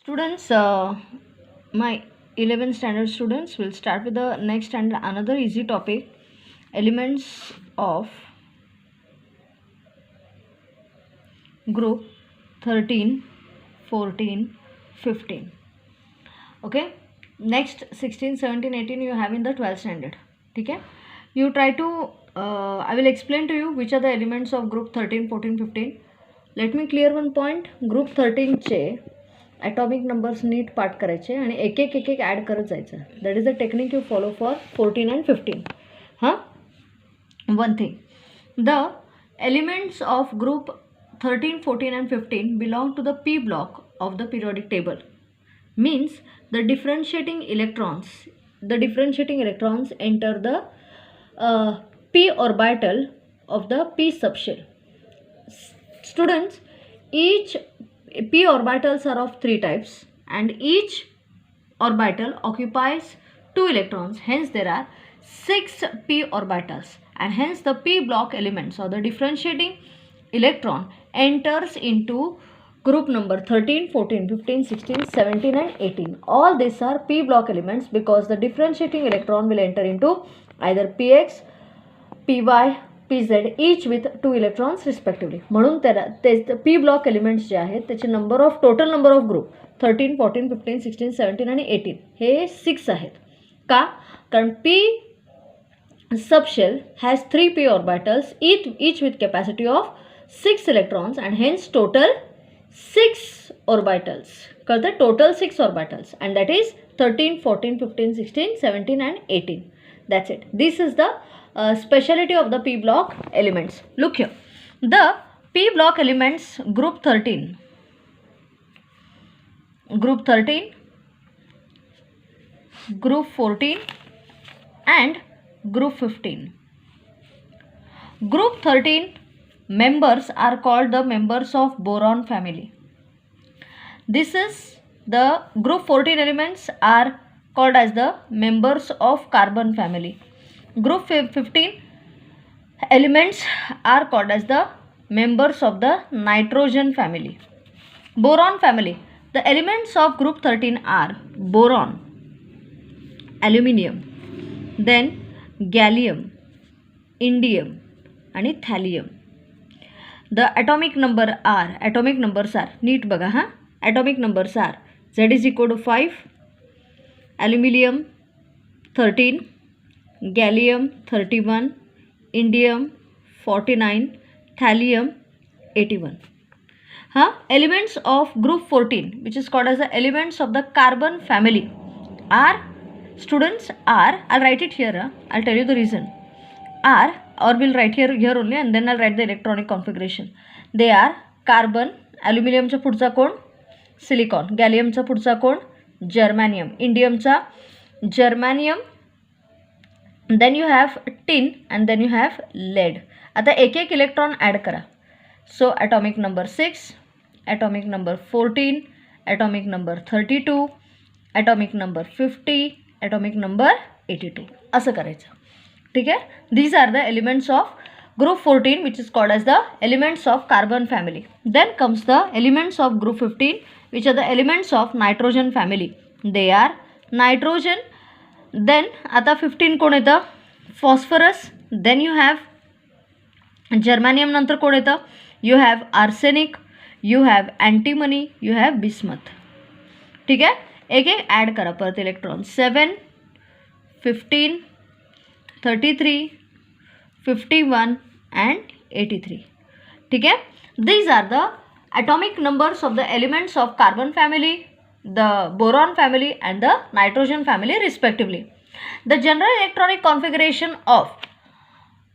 Students, my 11th standard students will start with the next and another easy topic, elements of group 13, 14, 15. Okay, next 16, 17, 18 you have in the 12th standard. Okay, you try to I will explain to you which are the elements of group 13, 14, 15. Let me clear one point. Group 13 चे atomic numbers NEET पाठ करायचे आणि एक एक एक एक add करत जायचं. That is the technique you follow for 14 and 15. हां, one thing, the elements of group 13, 14 and 15 belong to the p block of the periodic table. Means the differentiating electrons enter the p orbital of the p subshell. Students, each p orbitals are of 3 types and each orbital occupies 2 electrons. Hence there are 6 p orbitals and hence the p block elements or the differentiating electron enters into group number 13, 14, 15, 16, 17 and 18. All these are p block elements because the differentiating electron will enter into either px, py, pz each with 2 electrons respectively. म्हणून ते p block elements जे आहेत त्याचे total number of group 13, 14, 15, 16, 17 आणि 18 हे 6 आहेत. का? कारण p subshell has 3 p orbitals each with capacity of 6 electrons and hence total 6 orbitals. कळतं? Total 6 orbitals and that is 13, 14, 15, 16, 17 and 18. That's it. This is the speciality of the p block elements. Look here, the p block elements group 13, group 14 and group 15. Group 13 members are called the members of boron family. This is the group 14 elements are called as the members of carbon family. Group 15 elements are called as the members of the nitrogen family. Boron family. The elements of group 13 are boron, aluminium, then gallium, indium and thallium. The atomic numbers are neat baga ha. Atomic numbers are Z is equal to 5, aluminium 13, gallium 31, indium 49, thallium 81. Elements of group 14 which is called as the elements of the carbon family are, students, are, I'll write it here, I'll tell you the reason. Are, or we'll write here only and then I'll write the electronic configuration. They are carbon, aluminium चा पुढचा कोण silicon, gallium चा पुढचा कोण जर्मॅनियम, indium चा जर्मॅनियम, then you have tin and then you have lead. आता एक एक इलेक्ट्रॉन ॲड करा. So atomic number 6, atomic number 14, atomic number 32, atomic number 50, atomic number 82 असं करायचं. ठीक आहे. These are the elements of group 14 which is called as the elements of carbon family. Then comes the elements of group 15 which are the elements of nitrogen family. They are nitrogen. Then आता 15 कोण येतं phosphorus. Then you have germanium. नंतर कोण येतं, you have arsenic, you have antimony, you have bismuth. ठीक आहे. एक एक ॲड करा परत इलेक्ट्रॉन. 7, 15, 33, 51 and 83. ठीक आहे. These are the atomic numbers of the elements of carbon family, the boron family and the nitrogen family respectively. The general electronic configuration of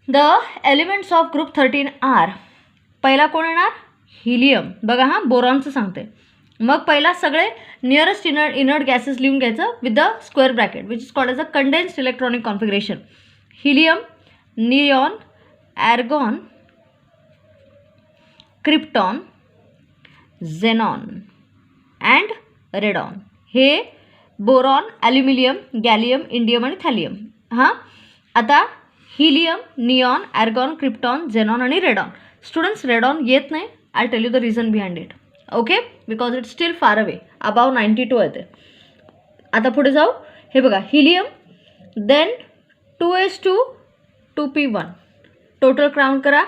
the elements of group 13 are, पहिला कोण येणार helium. बघा हा, बोरॉनचं सांगते. मग पहिला सगळे नियरेस्ट इनर्ट गॅसेस लिहून घ्यायचं with the square bracket which is called as a condensed electronic configuration. Helium, neon, argon, krypton, xenon and radon. हे बोरॉन, ॲल्युमिनियम, गॅलियम, इंडियम आणि थॅलियम. हां, आता helium, neon, argon, krypton, xenon आणि radon. Students, radon येत नाही. I tell you the reason behind it. okay, because it's still far away. Above 92 येते. आता पुढे जाऊ. हे बघा helium, then 2s2 2p1, total count करा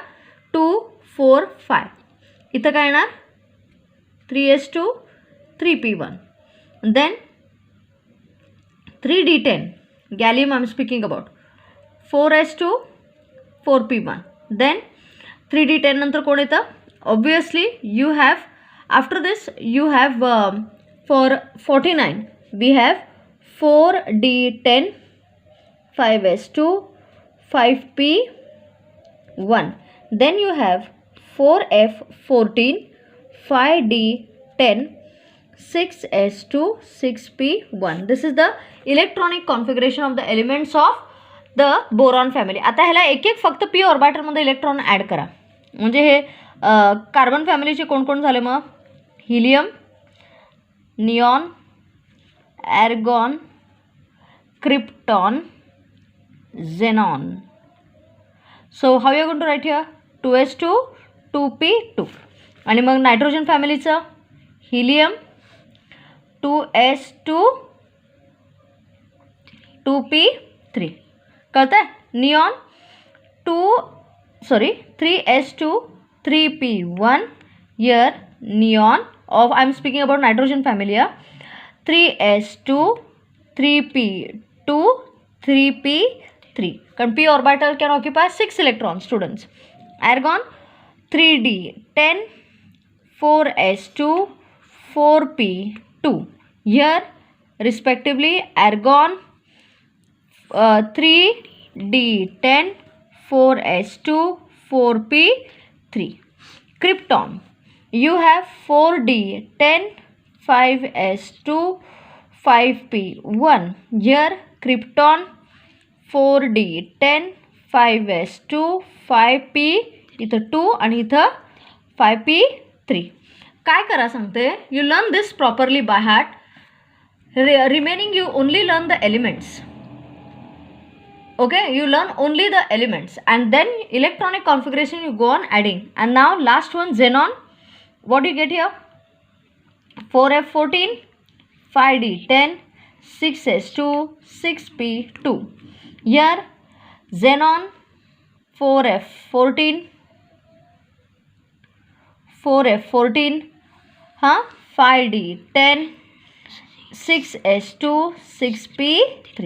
2 4 5. इथं काय येणार 3s2 3p1, then 3d10 gallium I am speaking about 4s2 4p1, then 3d10 नंतर कोण येतं obviously you have after this you have for 49 we have 4d10 5s2 5p1, then you have 4f14 5d10 6s2 6p1. This is the electronic configuration of the elements of the boron family. आता ह्याला एक एक फक्त p ऑर्बिटलमध्ये electron add करा. म्हणजे हे carbon फॅमिलीचे कोण कोण झाले मग helium, neon, argon, krypton, xenon. So how you are going to write here 2s2 2p2. आणि मग नायट्रोजन फॅमिलीचं हिलियम 2s2 2p3 कळतंय. Neon 3s2 3p1. here neon of I am speaking about nitrogen family 3s2 3p2 3p3. कारण p orbital can occupy 6 electrons students. Argon 3d10 4s2 4p2. here respectively argon 3d10 4s2 4p3. Krypton you have 4d10 5s2 5p1. here krypton 4d10 5s2 5p इथं 2 आणि इथं 5p3. काय करा सांगते you learn this properly by heart. Remaining you only learn the elements. okay, you learn only the elements and then electronic configuration you go on adding. And now last one xenon. What do you get here 4f14 5d10 6s2 6p2. here xenon 4f14 5d10 6s2 6p3.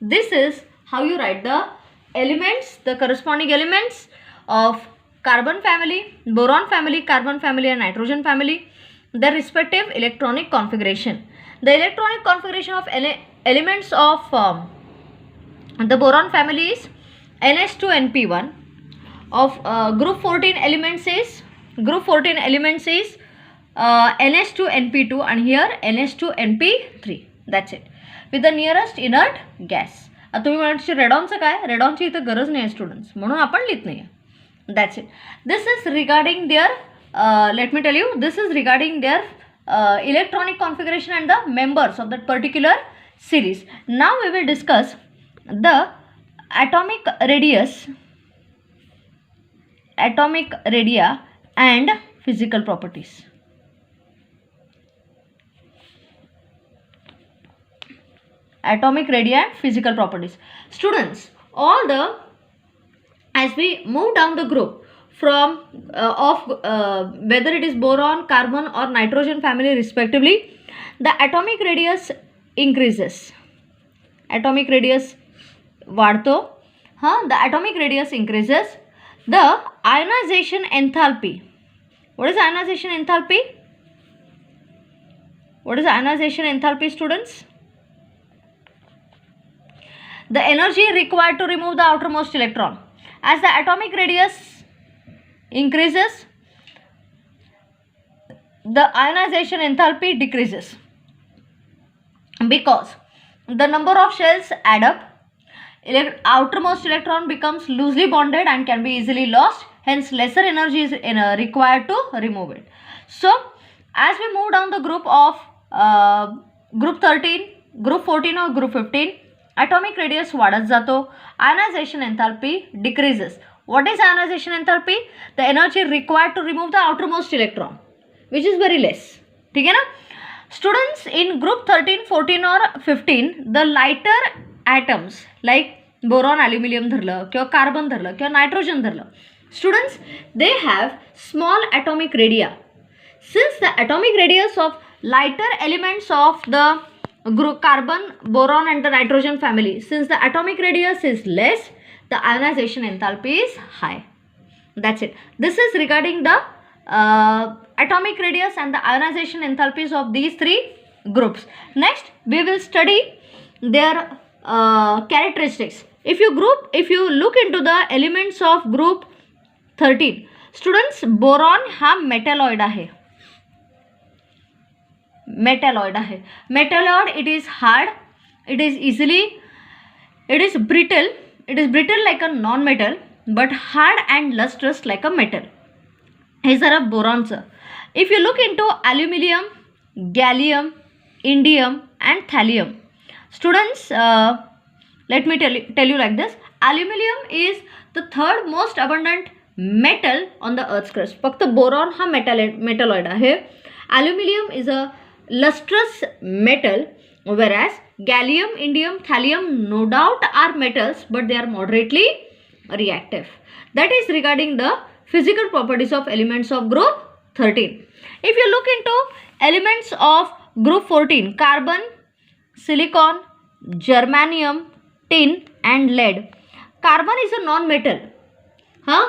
this is how you write the elements, the corresponding elements of carbon family, boron family, carbon family and nitrogen family, their respective electronic configuration. The electronic configuration of elements of the boron family is ns2np1. of group 14 elements is ns2np2 and here ns2np3. that's it with the nearest inert gas. आता तुम्ही म्हणायचे रेडॉनचं काय, रेडॉनची इथं गरज नाही आहे students म्हणून आपण लिहित नाही आहे. That's it. This is regarding their let me tell you this is regarding their electronic configuration and the members of that particular series. Now we will discuss the atomic radii and physical properties. Atomic radii and physical properties. Students, as we move down the group from whether it is boron, carbon or nitrogen family respectively, the atomic radius increases. Atomic radius वाढतो. The atomic radius increases. The ionization enthalpy. What is ionization enthalpy? What is ionization enthalpy, students? The energy required to remove the outermost electron. As the atomic radius increases, the ionization enthalpy decreases because the number of shells add up. Outermost electron becomes loosely bonded and can be easily lost. Hence, lesser energy is required to remove it. So, as we move down the group of group 13, group 14 or group 15, atomic radius वाढत जातो. Ionization enthalpy decreases. What is ionization enthalpy? The energy required to remove the outermost electron, which is very less. ठीक है ना? Students, in group 13, 14 or 15, the lighter atoms like boron, aluminum धरलं किंवा carbon धरलं किंवा nitrogen धरलं, students, they have small atomic radii. Since the atomic radius of lighter elements of the group carbon, boron and the nitrogen family, since the atomic radius is less, the ionization enthalpy is high. That's it. This is regarding the atomic radius and the ionization enthalpies of these three groups. Next, we will study their characteristics. If you look into the elements of group 13, students, boron हा metalloid आहे. Metalloid, it is hard, it is brittle like a non-metal, but hard and lustrous like a metal. हे जरा बोरॉनचं. If you look into aluminum, gallium, indium and thallium, students, let me tell you like this. Aluminum is the third most abundant metal on the earth's crust. फक्त boron हा metalloid आहे. Aluminum is a lustrous metal, whereas gallium, indium, thallium no doubt are metals, but they are moderately reactive. That is regarding the physical properties of elements of group 13. If you look into elements of group 14, carbon, silicon, germanium, tin and lead. Carbon is a non-metal.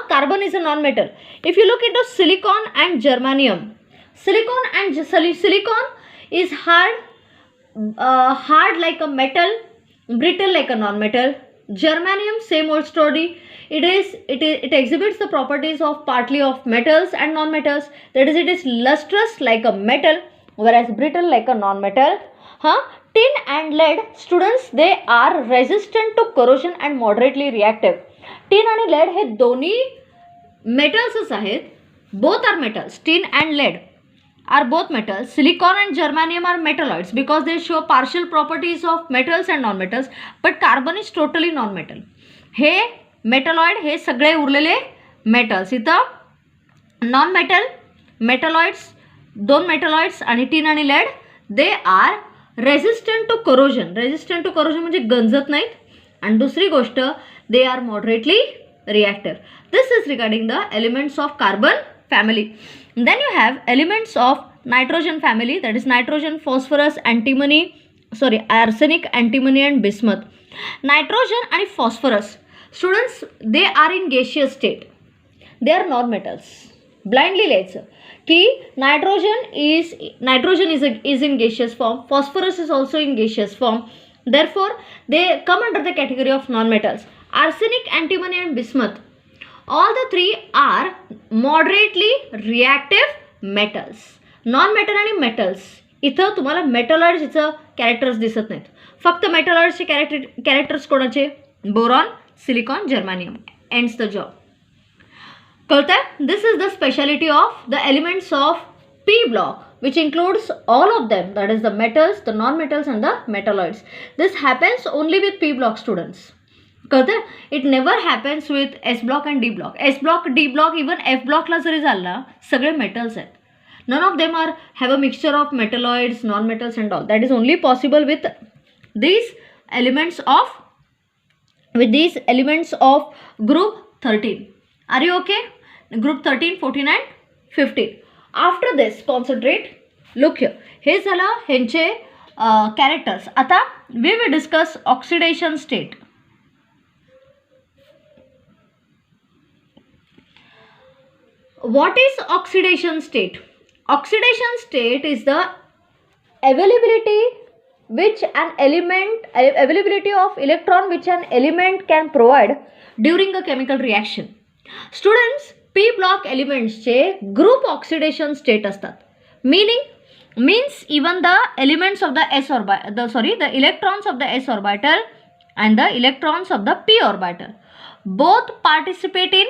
Carbon is a non-metal. If you look into silicon and germanium, silicon is hard like a metal, brittle like a non-metal. Germanium, same old story. It exhibits the properties of partly of metals and non-metals. That is, it is lustrous like a metal, whereas brittle like a non-metal. Tin and lead, students, they are resistant to corrosion and moderately reactive. Tin आणि lead हे दोन्ही metals आहेत. Both are metals. Tin and lead are both metals. Silicon and germanium are metalloids because they show partial properties of metals and non-metals. But carbon is totally non-metal. Hey metalloid हे सगळे उरलेले metals. इथं non-metal, metalloids, दोन metalloids आणि tin आणि lead, they are resistant to corrosion. Resistant to corrosion म्हणजे गंजत नाहीत. आणि दुसरी गोष्ट, they are moderately reactive. This is regarding the elements of carbon family. Then you have elements of nitrogen family, that is nitrogen, phosphorus, arsenic, antimony and bismuth. Nitrogen and phosphorus, students, they are in gaseous state. They are non-metals. Blindly लिहायचं की nitrogen is in gaseous form, phosphorus is also in gaseous form. Therefore, they come under the category of non-metals. Arsenic, antimony and bismuth, all the three are moderately reactive metals. Non-metal आणि metals, इथं तुम्हाला metalloids चं characters दिसत नाहीत. फक्त metalloidsचे characters कोणाचे? Boron, silicon, germanium. Ends the job. कळतंय? This is the speciality of the elements of P block, which includes all of them, that is the metals, the non-metals and the metalloids. This happens only with P block, students. It never happens with S block and D block. S block, D block, even F block ला जरी झाला, सगळे metals आहेत. None of them have a mixture of metalloids, non-metals and all. That is only possible with these elements of group 13. Are you okay? Group 13, 14 and 15. After this, concentrate. Look here. हे झालं ह्यांचे characters. आता we will discuss oxidation state. What is oxidation state? Oxidation state is the availability of electron which an element can provide during a chemical reaction. Students, P block elements चे group oxidation state असतात. Means even the elements of the the electrons of the s orbital and the electrons of the p orbital both participate in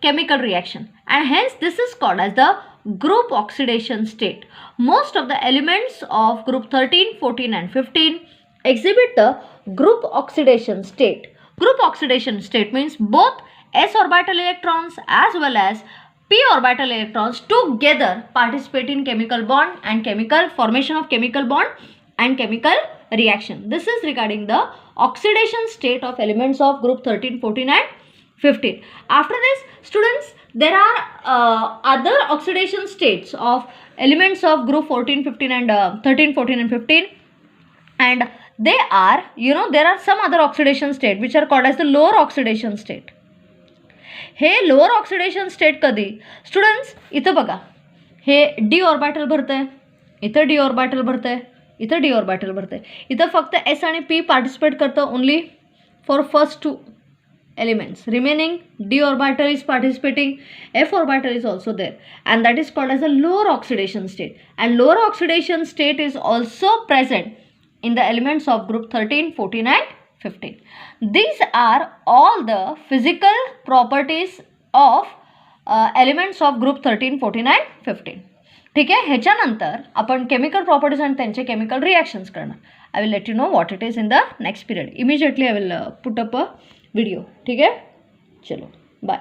chemical reaction, and hence this is called as the group oxidation state. Most of the elements of group 13, 14 and 15 exhibit the group oxidation state. Group oxidation state means both s orbital electrons as well as p orbital electrons together participate in chemical bond and chemical formation of chemical bond and chemical reaction. This is regarding the oxidation state of elements of group 13, 14 and 15. After this, students, there are other oxidation states of elements of group 14, 15 and 13, 14 and 15, and they are, there are some other oxidation state which are called as the lower oxidation state. हे lower oxidation state कधी? Students, इथं बघा, हे D orbital भरतंय, इथं D orbital भरतंय, इथं D orbital भरतंय, इथं फक्त S आणि P participate करतं only for first two elements. Remaining d orbital is participating, f orbital is also there, and that is called as a lower oxidation state. And lower oxidation state is also present in the elements of group 13, 14 and 15. These are all the physical properties of elements of group 13, 14 and 15. ठीक आहे. ह्याच्यानंतर आपण chemical properties आणि त्यांचे chemical reactions करणार. I will let you know what it is in the next period. Immediately I will put up a video. ठीक है, चलो bye.